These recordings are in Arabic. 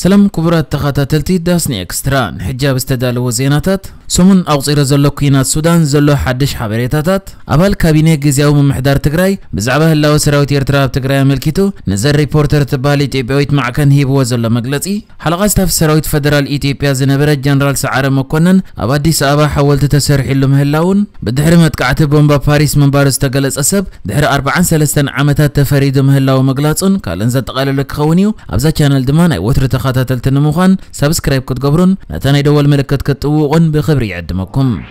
سلام كبرات تخاتلتي داسني اكستران حجاب استدالو زيناتات سمون أوصير زلو كينات السودان زلو حدش حبريتاتات أبال كابينة جزياو من محدار تجراي بزعبه الله سراوت يرتراب تجراي ملكيتو نزل ريبورتر تبالي تيبيويت مع كان هيبو زلو مجلسي حلقة استف سراوت فدرال إثيوبيا زنبرة جنرال سعر مكونن أبادي سابا حاولت تسرح لهم هلاون بدحر متقعت بومبا باريس من بارس تجلس أسب دحر 4 سلسلة عمتات تفريد مهلاو مجلسون كالن زت قال لك خونيو أبزا channel دمان وتر تخاتلت نموخان سبسكرايب كتقبرون نتاني دول ملكت كتوقن بخبري يعدمكم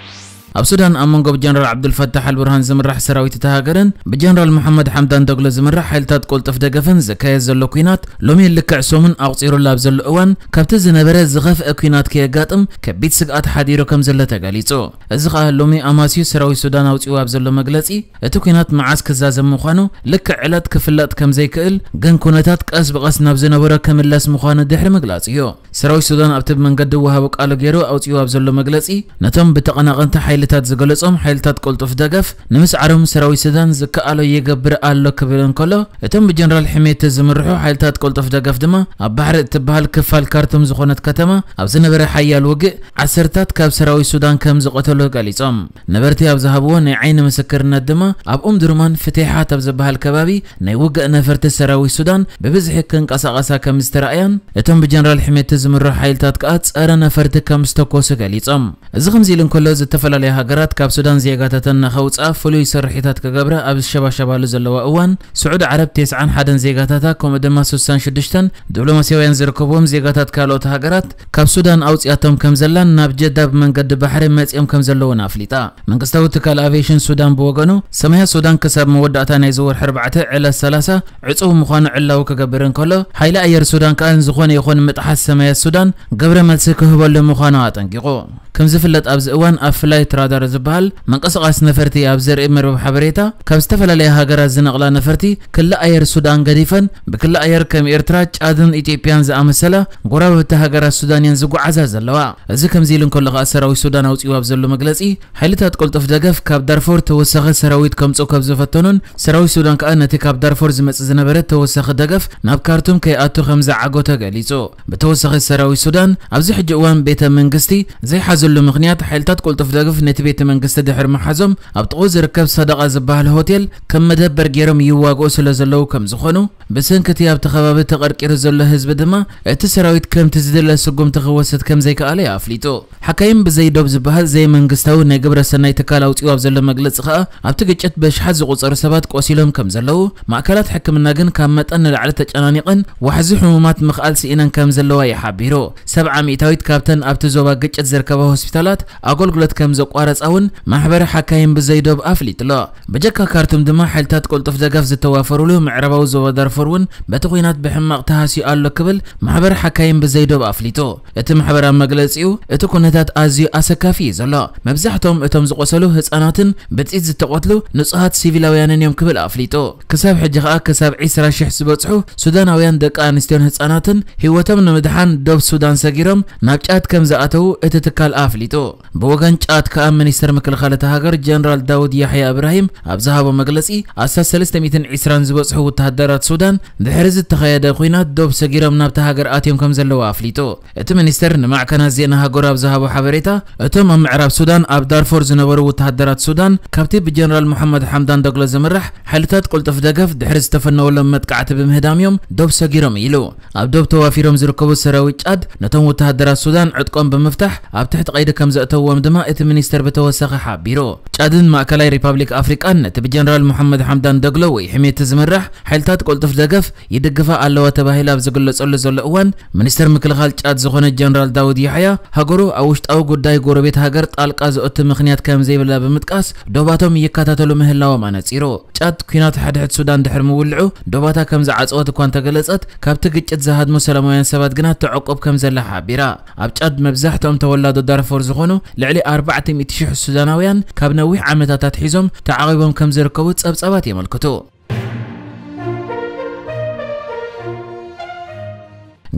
السودان أمونغو بجنرال عبد الفتاح البرهان زمرح سراويت تهاجرن بجنرال محمد حمدان دغلو زمرح حيلتات قلت فدغفن زكايا زلو كوينات لومي لك عصومن اوصيرو لاب زلو اوان كابت زنبره زغف اكوينات كيغاطم كبيت سقات حديرو كم زله تغاليصو ازخا لومي اماسيو سراوي سودان اوصيو اب زلو مغلصي اتو كوينات معاس كزازم مخانو لك علات كفلات كم زيكل غن كونتات قاس بقاس ناب زنبره كملاس مخانو دحر مغلاصيو سراوي سودان ابتب منقد وهاب قالو غيرو اوصيو اب زلو مغلصي نتم بتقناقنت حيلتات زغلصم حيلتات قلطف دغف نمس عرم سراوي سودان زكالو يغبر الله كبلن كلو اتم بجنرال حميت زمرحو حيلتات قلطف دغف دما اب بحر تبهال كفال كارتم زخونت كتما اب زنبره حيال وق عسرتات كاب سراوي سودان كم زقتلو غاليصم نبرتي اب زهبو ني عين مسكرነት دما اب درمان فتيحات اب زبهال كبابي ني وق نفرت سراوي سودان ببزح كنقساقسا كم استرايان اتم بجنرال حميت زمرحو حيلتات قات صار نفرت كم استكوس غاليصم از خمزيلن كلو زتفلالي هاجرات كاب سودان زيغاتاتن خوصا فلوي سرحيتات كغبره اب شباب زلوا اوان سعود عرب 91 زيغاتاتا كوم دما 66 دبلوماسيويان زركبوم زيغاتات كالوت هاجرات كاب سودان اوصياتهم كم زلان ناب جداب منقد بحر مصيم كم زلونا افليطا منقستاو تكال افيشن سودان بوغنو سمايا سودان كسب موداتا ناي زور حربعته على 3 عصو مخان علاو كغبرن كلو حيل اير سودان كان زخون يخون مطحس سمايا سودان غبره ملس كهبل مخانو اطنقيقو كم زفلت ابز اوان افلايت رادار زبال منقسقاس نفرتي ابزر امر بحبريتا كم استفلالي هاجرات زنقلا نفرتي كل اير سودان غديفن بكل اير كم ايرترا ادن ايثيوبيان زامسلا غرابه هاجرات سودانيان زغعزا زلوا از كم زيلن كل سراوي سودان اوصيو ابزلو مغلصي حيلتات قلطف دغف كاب دارفور توسخ سراويت كمصو كاب زفتنون سراوي سودان كانتي كاب دارفور زمص زنبرت توسخ دغف ناب كارتوم كي اتو خمزه عغوته غليصو بتوسخ سراوي سودان ابز حجوان بيت منغستي زي حزلو مغنيات حيلتات قلطف دغف نتي بيت منغست دحر محزم ابطقو زركب صدقه زبال هوتيل كم مدبر غيرم يواغو سلازلو كم زخونو بسنكتي اب تخباب تقرقير زلو حزب دما ات سراويت كم تزدل سقوم تخوست كم زي كالي افليتو حكايم بزي دوب زبال زي منغستاو نغبر سناي تكال اوصيو اب زلو مغلص خا اب تگچت بشحز قصر سبات قوسيلم كم زلو ماكلات حكمنا گن كم مطن لعل تچنانيقن وحز حمومات مخال سينن كم زلو يحبيرو 700 كابتن اب تزوبا گچت زركبا هوسبيتالات اغولغلت كم زقارصاون محبر حكايم بزي دوب افليت لا بجكا كارتم دما حلتات قلطف دغف زتوافروا له معرباو زو دارفرون بتقوينات بحمق تهاسي الله كبل محبر حكايم بزي دوب افليتو ات محبر مغلصيو ات كونتات ازي اسكافي زلا مبزحتهم اتم زقسلو هصاناتن بصيت زتقتلو نصحات سيفيلاويانن يوم كبل افليتو كساب حجخا كساب 10 شح سبصحو سوداناويان دقانستيون هصاناتن هيوتم نمدحان دوب سودان سغيرم نابጫት كم زاتو اتتكال افليتو بوغان ጫት كامنستر مكلخاله هاجر جنرال داود يحيى ابراهيم ابزهابو مغلصي اساس 320 زبصحو وتهدرات سودان دحرز تخيده خوينات دوب سغيرم نابت هاجر اتيم كم زلوا افليتو ات منستر نمعكنا زينا هاجر ابزهابو حبريتا اتم معرب سودان اب دارفور زنبرو وتهدرات سودان كابتن جنرال محمد حمدان دغلا زمرح حلتات قلطف دغف دحرز تفنو لم متقعت بمهداميوم دوب سغيرم يلو اب دوب توافيرم زركبو سراوي ጫድ نتم وتهدرات سودان عدقم بمفتح اب تحت قيد كم زاتوم دما ات منستر بتوسخ حبيرو ጫድን ማዕከላዊ ሪፐብሊክ አፍሪካን ተበጀነራል መሐመድ ሐምዳን ደግሎ ወይ ሕሜት ዝምራሕ ሓይልታት ቆልጥፍ ደገፍ ይድግፋ ኣለዋ ተባሂላ ዝግለጸሉ ዘሎ እዋን ሚኒስተር ምክልኻል ጫድ ዝኾነ ጀነራል ዳውድ ይሕያ ሃገሩ ኣውሽጣዊ ጉዳይ ጎረቤት ሃገር ጣልቃ ዘእቱ ምኽንያት ከም ዘይብላ ብምጥቃስ ዶባቶም ይከታተሉ ምህላዎም ኣነጺሮ ጫድ ኩናት ሓድሕት ሱዳን ድሕር ምውልዑ ዶባታ ከም ዝዓጽወት እኳ ተገለጸት ካብቲ ግጭት ዝሃድሙ ሰላማውያን ሰባት ግና ተዓቆብ ከም ዘላ ሓቢራ ኣብ ጫድ መብዛሕትኦም ተወላዶ ዳርፎር ዝኾኑ ልዕሊ 400,000 ሱዳናውያን ካብ ነዊሕ ዓመታት ሒዞም ተዓቂቦም ከም ዝርከቡ ጸብጸባት የመልክቱ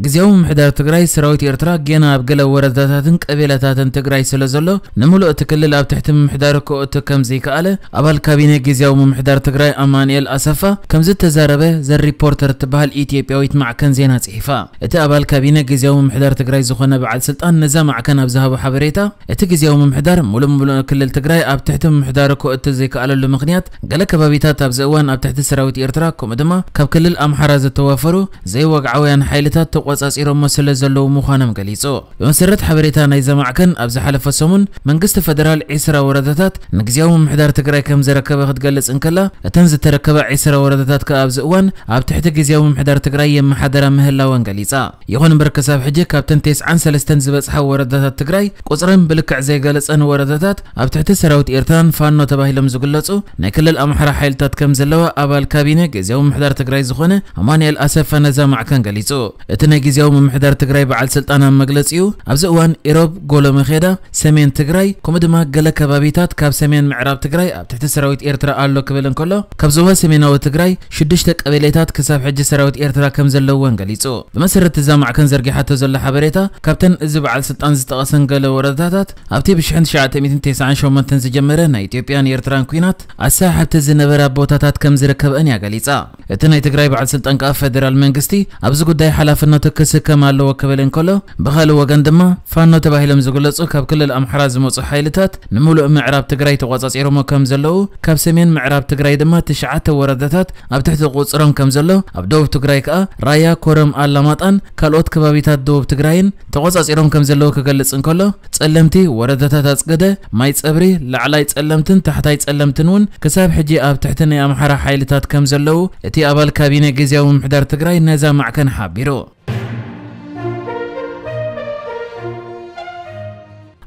ግዚያዊ ምምሕዳር ትግራይ ሰራዊት ኤርትራ ገና ኣብ ገለ ወረዳታትን ቀበሌታትን ትግራይ ስለዘሎ ንምሉእ እቲ ክልል ኣብ ትሕቲ ምምሕዳር ክእቱ ከም ዘይከኣለ ኣባል ካቢነ ግዚያዊ ምምሕዳር ትግራይ ኣማኑኤል ኣሰፋ ከምዚ ተዛረበ ዘሪፖርተር ትበሃል ኢትዮጵያዊት ማዕከን ዜና ጽሒፋ እቲ ኣባል ካቢነ ግዚያዊ ምምሕዳር ትግራይ ዝኾነ በዓል ስልጣን ነዛ ማዕከን ኣብ ዝሃቦ ሓበሬታ እቲ ግዚያዊ ምምሕዳር ሙሉእ ክልል ትግራይ ኣብ ትሕቲ ምምሕዳር ክእቱ ዘይከኣለሉ ምኽንያት ገለ ከባቢታት ኣብ ዘእዋን ኣብ ትሕቲ ሰራዊት ኤርትራ ከምኡ ድማ ካብ ክልል ኣምሓራ ዝተዋፈሩ ዘይወግዓውያን ሓይልታት ተቆጻጺሮም ስለ ዘለዉ ምዃኖም ገሊጹ በመሰረት ሓበሬታ ናይ ዘማዕከን ኣብ ዝሓለፈ ሰሙን መንግስቲ ፌደራል 20 ወረዳታት ንግዚያዊ ምምሕዳር ትግራይ ከም ዝረከበ ክትገልጽ እንከላ እተን ዝተረከበ 20 ወረዳታት ከኣብ ዝእዋን ኣብ ትሕቲ ግዚያዊ ምምሕዳር ትግራይ የመሓደራ ምህላወን ገሊጻ ይኹን እምበር ክሳብ ሕጂ ካብተን 93 ዝበጽሓ ወረዳታት ትግራይ ቁጽረን ብልክዕ ዘይገለጸን ወረዳታት ኣብ ትሕቲ ሰራዊት ኤርትራን ፋኖ ተባሂሎም ዝግለጹ ናይ ክልል ኣምሓራ ሓይልታት ከም ዘለዋ ኣባል ካቢነ ግዚያዊ ምምሕዳር ትግራይ ዝኾነ ኣማኑኤል ኣሰፋ ነዛ ማዕከን ገሊጹ እቲ ናይ ግዚያዊ ምምሕዳር ትግራይ በዓል ስልጣን ኣብ መግለጺኡ ኣብዚ እዋን ኢሮብ ጎሎ መኼዳ ሰሜን ትግራይ ከምኡ ድማ ገለ ከባቢታት ካብ ሰሜን ምዕራብ ትግራይ ኣብ ትሕቲ ሰራዊት ኤርትራ ኣሎ ክብል እንከሎ ካብ ዞባ ሰሜናዊ ትግራይ 6 ቀበሌታት ክሳብ ሕጂ ሰራዊት ኤርትራ ከም ዘለወን ገሊጹ ብመሰረት እዛ ማዕከን ዘርጊሓቶ ዘላ ሓበሬታ ካብተን እዚ በዓል ስልጣን ዝተቐሰን ገለ ወረዳታት ኣብቲ ብ1998 ዝጀመረ ናይ ኢትዮጵያን ኤርትራን ኩናት ኣሳሓብቲ ዝነበረ ቦታታት ከም ዝርከበን ያገሊጻ እቲ ናይ ትግራይ በዓል ስልጣን ከ ፌደራል መንግስቲ ኣብዚ ጉዳይ ሓላፍነቱ ክስከም ኣለዎ ክብል እንከሎ ብኻልእ ወገን ድማ ፋኖ ተባሂሎም ዝግለጹ ካብ ክልል ኣምሓራ ዝመጹ ሓይልታት ንሙሉእ ምዕራብ ትግራይ ተቆጻጺሮም ከም ዘለዉ ካብ ሰሜን ምዕራብ ትግራይ ድማ 9 ወረዳታት ኣብ ትሕቲ ቁጽሮም ከም ዘሎ ኣብ ደቡብ ትግራይ ከኣ ራያ ኮረም ኣላማጣን ካልኦት ከባቢታት ደቡብ ትግራይን ተቆጻጺሮም ከም ዘለዉ ክገልጽ እንከሎ ጸለምቲ ወረዳታት ኣጽገደ ማይ ጸብሪ ላዕላይ ጸለምትን ታሕታይ ጸለምትን እውን ክሳብ ሕጂ ኣብ ትሕቲ ናይ ኣምሓራ ሓይልታት ከም ዘለዉ እቲ ኣባል ካቢነ ግዚያዊ ምምሕዳር ትግራይ ነዛ ማዕከን ሓቢሩ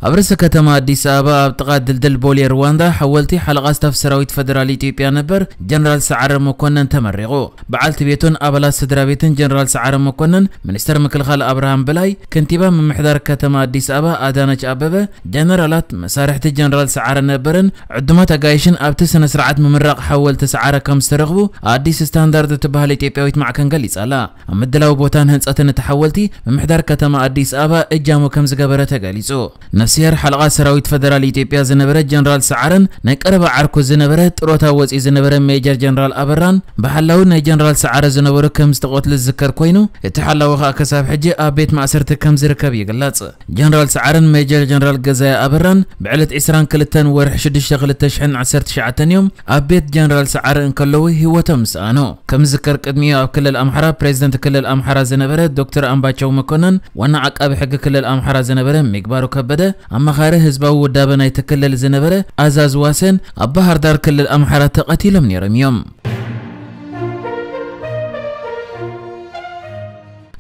أبرز كتما أديس أبا أبتقاد دلدل بولي رواندا حولتي حلقة ستاف سراويت فدرالي إثيوبيا نبر جنرال سعر مكونن تمرغو بعالت بيتون أبلا سدرا بيتن جنرال سعر مكونن منستر مكلخال أبراهام بلاي كنتيبا من محضر كتما أديس أبا أدانج أبابا جنرالات مسارحة جنرال سعر نبرن عدمات أقايشن أبتسن سرعات ممرق حولت سعر كم استرغبو أديس ستاندرد تبهال إثيوبيا مع كنغاليس ألا أمدلاو بوتان هنس أتن تحولتي من محضر كتما أديس أبا إجامو كم زقابرة غاليسو نفسير حلقة سراويت فدرال إثيوبيا زنبرة جنرال سعرن نكرب عركو زنبرة تروتا وزي زنبرة ميجر جنرال أبران بحلاو ناي جنرال سعر زنبرة كم استقوت للذكر كوينو اتحلاو خا كساب حجي أبيت معسرت كم زركب يقلاتس جنرال سعرن ميجر جنرال جزايا أبران بعلت إسران كلتن ورح شدش شغل التشحن عسرت شعتن يوم أبيت جنرال سعرن كلوي هو تمس أنو كم ذكر قدمية كل الأمحرة بريزيدنت كل الأمحرة زنبرة دكتور أمباتشو مكونن وانا عقاب حق كل الأمحرة زنبرة مقبارو كبده أما خارج هزباو ودابنا يتكلل زنبرة أزاز واسن أبهر دار كل الأمحرة تقتيل من يوم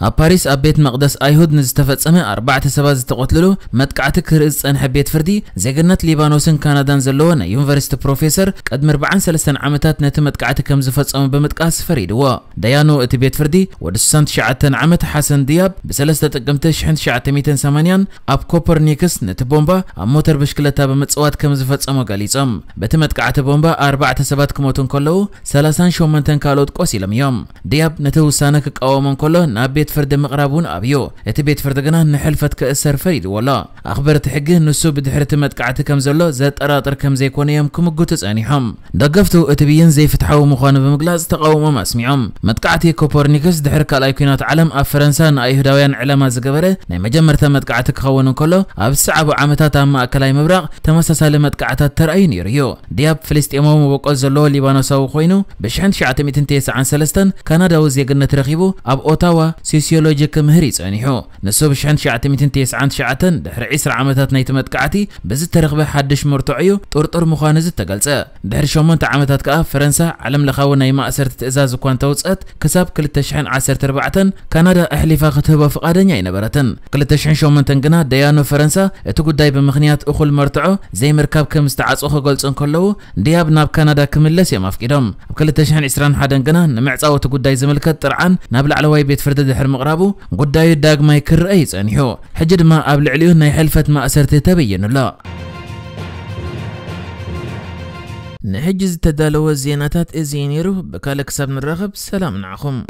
باريس أبيت مقدس أيهود نزتفت سمة 4 سباز تقتلوا متقعتك رئيس أن حبيت فردي زجنت ليبانوسن كندا زلونا يونيفرسيتي بروفيسور قد 4 عامتات نتمتقعتك كم زفت سمة بمتقاس فريد وا ديانو اتبيت فردي ودسنت شعتن عامت حسن دياب بسلسة تقمت شحن شعت 280 أب كوبرنيكس نتبومبا موتر بشكلتها بمتصوات كم زفت سمة قليصم بتمتقعت بومبا 4 سبات كموتون كلو 30 شومنتن كالوت قوسي لم يوم دياب نتوسانك قوامن كله نابيت فرد مقربون أبيو اتبيت فرد جنا نحلفت كأسر فريد ولا أخبرت حقه نسو بدحرت متقعت كم زلو زاد أراطر كم زي كونيام كم قوتس أنيهم دقفتو اتبين زي فتحو مخانب مقلاز تقاوم ما اسمعهم متقعتي كوبرنيكس دحر كالايكونات علم فرنسا أيهوداويان علما زقبره ناي مجمرت متقعت كخونن كله أب السعب عامتات أما أكلاي مبرق تمسسال متقعتات ترأين يريو دياب فلسطيمو وقول زلو ليبانوساو خوينو بشحن شعت 293 كندا وزيقنا ترخيبو أب أوتاوا سيسيولوجيك مهريس أنيحو نسو بشحن شعت 299 دحر 10 عامتات نايت متقعتي بزت ترغبه حدش مرتعيو طرطر مخانز تقلصه دحر 8 عامتات كا فرنسا علم لخاو ناي مأسرت تأزاز كوان توصت كساب كل تشحن 14 كندا احلفا ختبه فقادنيا ينبرتن كل تشحن 8 غنا ديانو فرنسا اتو غداي بمخنيات اخل مرتعو زي مركب كم استعصخ غلصن كلو دياب ناب كندا كملس يمافقدم كل تشحن 21 غنا نمعصاوت غداي زملكت طرعان ناب لعلواي بيت فرد دحر مقرابو غداي داغماي كرأي صنيحو حجد ما ابل عليو ناي حلفت ما اسرت تبين لا نحجز تدالو الزيناتات ازينيرو بكالك سب نرغب سلام نعخم